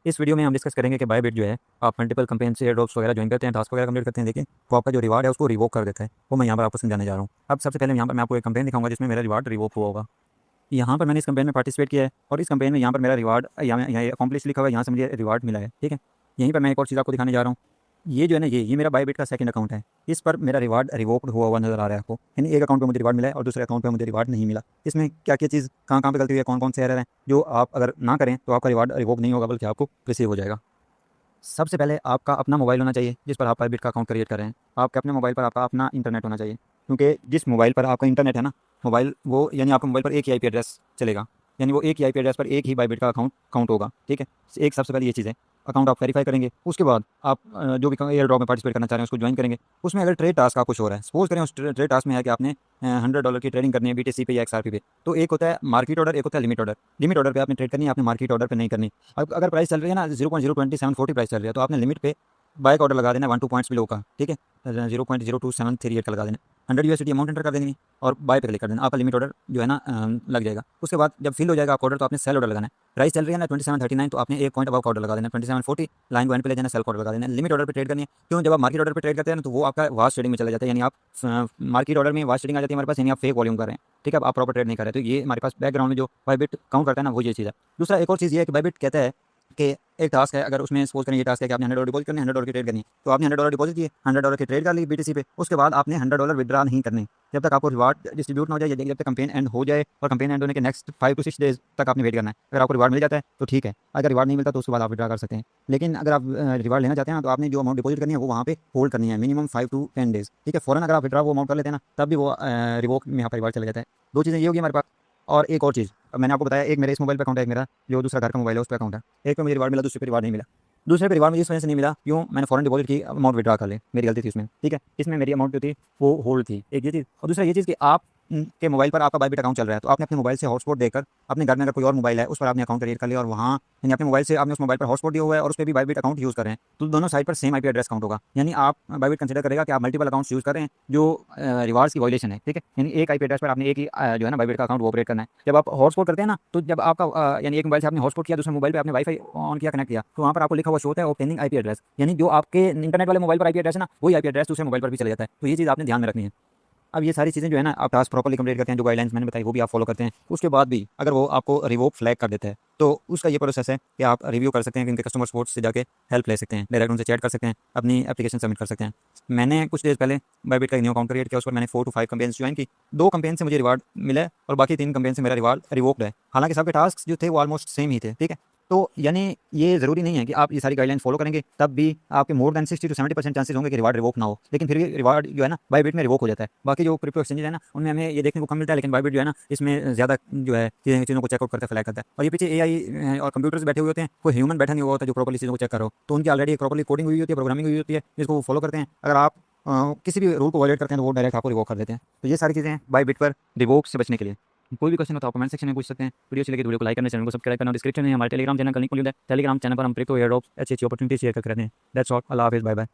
इस वीडियो में हम डिस्कस करेंगे कि बायबिट जो है, आप मल्टीपल कैंपेन से एयर ड्रॉप्स वगैरह ज्वाइन करते हैं, टास्क वगैरह कंप्लीट करते हैं, देखिए तो आपका जो रिवार्ड है उसको रिवोक कर देता है। वो मैं यहाँ पर आपको समझाने जा रहा हूँ। अब सबसे पहले यहाँ पर मैं आपको एक कैंपेन दिखाऊंगा जिसमें मेरा रिवार्ड रिवोक हुआ होगा। यहाँ पर मैंने इस कैंपेन में पार्टिसिपेट किया है और इस कैंपेन में यहाँ पर मेरा रिवार्ड यहाँ अकॉम्प्लिश लिखा हुआ है, यहाँ से मुझे रिवार्ड मिला है। ठीक है, यहीं पर मैं एक और चीज़ आपको दिखाने जा रहा हूँ। ये जो है ना, ये मेरा बायबिट का सेकंड अकाउंट है। इस पर मेरा रिवार्ड रिवोक्ड हुआ हुआ नजर आ रहा है आपको, यानी एक अकाउंट पे मुझे रिवार्ड मिला है और दूसरे अकाउंट पे मुझे रिवार्ड नहीं मिला। इसमें क्या क्या चीज़ कहाँ कहाँ पे गलती हुई है, कौन कौन से एरर हैं जो आप अगर ना करें तो आपका रिवार्ड रिवोक नहीं होगा बल्कि आपको रिसीव हो जाएगा। सबसे पहले आपका अपना मोबाइल होना चाहिए जिस पर आप बायबिट का अकाउंट क्रिएट कर रहे हैं। आपके अपने मोबाइल पर आपका अपना इंटरनेट होना चाहिए, क्योंकि जिस मोबाइल पर आपका इंटरनेट है ना, मोबाइल वो यानी आपके मोबाइल पर एक ही आईपी एड्रेस चलेगा, यानी वो एक ही आईपी एड्रेस पर एक ही बायबिट का अकाउंट काउंट होगा। ठीक है, एक सबसे पहले ये चीज़ है। अकाउंट आप वेरीफाई करेंगे, उसके बाद आप जो भी एयर ड्रॉप में पार्टिसिपेट करना चाह रहे हैं उसको ज्वाइन करेंगे। उसमें अगर ट्रेड टास्क आपको शो हो रहा है, सपोज करें उस ट्रेड टास्क में है कि आपने $100 की ट्रेडिंग करनी है BTC पे या XRP पे, तो एक होता है मार्केट ऑर्डर, एक होता है लिमिट ऑर्डर। लिमिट ऑर्डर पे आपने ट्रेड करनी है, आपने मार्केट ऑर्डर पे नहीं करनी। अब अगर प्राइस चल रही है ना 0.02740 प्राइस चल रही है, तो आपने लिमिट पे बाय का ऑर्डर लगा देना है 1-2 पॉइंट्स बिलो का। ठीक है, 0.02738 का लगा देना, 100 USD अमाउंट एंटर कर देनी है और बाय पे क्लिक कर देना। आपका लिमिट ऑर्डर जो है ना लग जाएगा। उसके बाद जब फिल हो जाएगा आपका ऑर्डर तो आपने सेल ऑर्डर लगाना है। प्राइस चल रही है ना 2739, तो आपने एक पॉइंट अबव का ऑर्डर लगा देना, 2740 लाइन को एंड पे ले जाना, सेल का ऑर्डर लगा देना। लिमिट ऑर्डर पे ट्रेड करनी है, क्यों? जब आप मार्केट ऑर्डर पे ट्रेड करते हैं ना तो वो आपका वास्ट ट्रेडिंग में चला जाता है, यानी आप मार्केट ऑर्डर में वास्ट ट्रेडिंग आ जाती है हमारे पास, यानी आप फेक वॉल्यूम कर रहे हैं। ठीक है, आप प्रॉपर ट्रेड नहीं कर रहे। तो ये हमारे पास बैकग्राउंड में जो बायबिट काउंट करता है ना, वो ये चीज़ है। दूसरा एक और चीज़ ये है कि बायबिट कहता है कि एक टास्क है, अगर उसमें सपोज करें ये टास्क है कि आपने $100 डिपॉजिट करने, $100 की ट्रेड करनी है, तो आपने $100 डिपॉजिट किए, $100 की ट्रेड कर ली BTC पे, उसके बाद आपने $100 विड्रा नहीं करने जब तक आपको रिवार्ड डिस्ट्रीब्यूट ना हो जाए, जब तक कैंपेन एंड हो जाए। और कैंपेन एंड होने के नेक्स्ट 5 to 6 डेज तक आपने वेट करना है। अगर आपको रिवार्ड मिल जाता है तो ठीक है, अगर रिवार्ड नहीं मिलता तो उसके बाद आप विड्रा कर सकते हैं। लेकिन अगर आप रिवार्ड लेना चाहते हैं ना, तो आपने जो अमाउंट डिपॉजिट करनी है वो वहाँ पे होल्ड करनी है मिनिमम 5 to 10 डेज। ठीक है, फौरन अगर आप विड्रा वो अमाउंट कर लेते हैं ना, तब भी वो रिवोक में यहाँ पर रिवार्ड चला जाता है। दो चीज़ें ये होगी हमारे पास। और एक और चीज़ मैंने आपको बताया, एक मेरे इस मोबाइल पे अकाउंट है, एक मेरा जो दूसरा घर का मोबाइल है उस पर अकाउंट है। एक पे मुझे रिवार्ड मिला, दूसरे पे रिवार्ड नहीं मिला। दूसरे पे रिवार्ड मुझे इस वजह से नहीं मिला, क्यों? मैंने फॉरेन डिपॉजिट की अमाउंट विड्रा कर ली, मेरी गलती थी उसमें। ठीक है, इसमें मेरी अमाउंट जो थी वो होल्ड थी, एक ये चीज़। और दूसरा ये चीज़ कि आप के मोबाइल पर आपका बायबिट अकाउंट चल रहा है, तो आपने अपने मोबाइल से हॉटस्पॉट देकर अपने घर में अगर कोई और मोबाइल है उस पर आपने अकाउंट क्रिएट कर लिया और वहाँ यानी अपने मोबाइल से आपने उस मोबाइल पर हॉटस्पॉट दिया हुआ है और उस पर भी बायबिट अकाउंट यूज़ कर रहे हैं, तो दोनों साइड पर सेम आईपी एड्रेस काउंट होगा। यानी आप बायबिट कंसिडर करेगा कि आप मल्टीपल अकाउंट्स यूज़ कर रहे हैं जो रिवार्ड्स की वायलेशन है। ठीक है, यानी एक आईपी एड्रेस पर आपने एक ही जो है ना बायबिट का अकाउंट ऑपरेट करना है। जब आप हॉटस्पॉट करते हैं ना, तो जब आपका यानी एक मोबाइल से आपने हॉटस्पॉट किया, दूसरे मोबाइल पे आपने वाईफाई ऑन किया, कनेक्ट किया, तो वहाँ पर आपको लिखा हुआ शो होता है ऑब्टेनिंग आईपी एड्रेस, यानी जो आपके इंटरनेट वाले मोबाइल पर आईपी एड्रेस है ना, वही आईपी एड्रेस दूसरे मोबाइल पर भी चला जाता है। तो ये चीज़ आपने ध्यान में रखनी है। अब ये सारी चीज़ें जो है ना, आप टास्क प्रॉपर्ली कंप्लीट करते हैं, जो गाइडलाइंस मैंने बताई वो भी आप फॉलो करते हैं, उसके बाद भी अगर वो आपको रिवोक फ्लैग कर देता है तो उसका ये प्रोसेस है कि आप रिव्यू कर सकते हैं, कि इनके कस्टमर सपोर्ट से जाके हेल्प ले सकते हैं, डायरेक्ट उनसे चैट कर सकते हैं, अपनी एप्लीकेशन सबमिट कर सकते हैं। मैंने कुछ डेज पहले बायबिट का न्यू अकाउंट क्रिएट किया, उस पर मैंने 4 to 5 कैंपेन्स ज्वाइन की। 2 कैंपेन से मुझे रिवार्ड मिला है और बाकी 3 कैंपेन से मेरा रिवार्ड रिवोक्ड है। हालांकि सबके टास्क जो थे वो ऑलमोस्ट सेम ही थे। ठीक है, तो यानी ये ज़रूरी नहीं है कि आप ये सारी गाइडलाइन फॉलो करेंगे तब भी आपके मोर देन 60 to 70% चांसेस होंगे कि रिवार्ड रिवोक ना हो, लेकिन फिर भी रिवार्ड जो है ना बायबिट में रिवोक हो जाता है। बाकी जो क्रिप्टो एक्सचेंज है ना, उनमें हमें ये देखने को कम मिलता है, लेकिन बायबिट जो है ना इसमें ज़्यादा जो है चीज़ों को चेकआउट करता है, फ्लैग करता है। और ये पीछे AI और कंप्यूटर्स बैठे हुए होते हैं, कोई ह्यूमन बैठा नहीं हुआ होता जो प्रॉपर्ली चीज़ों को चेक करो, तो उनकी ऑलरेडी प्रॉपर्ली कोडिंग हुई होती है, प्रोग्रामिंग हुई होती है, जिसको वो फॉलो करते हैं। अगर आप किसी भी रूल को वायलेट करते हैं तो वो डायरेक्ट आपको रिवोक कर देते हैं। तो ये सारी चीज़ें हैं बायबिट पर रिवोक से बचने के लिए। कोई भी क्वेश्चन हो तो आप कमेंट सेक्शन में पूछ सकते हैं। वीडियो अच्छी लगी तो वीडियो को लाइक करना, चैनल को सब्सक्राइब करना। डिस्क्रिप्शन में हमारे टेलीग्राम चैनल का लिंक मौजूद है। टेलीग्राम चैनल पर हम क्रिप्टो एयर ड्रॉप्स अच्छी अपॉर्चुनिटी शेयर करते हैं। दैट्स ऑल, अल्लाह हाफिज़, बाय बाय।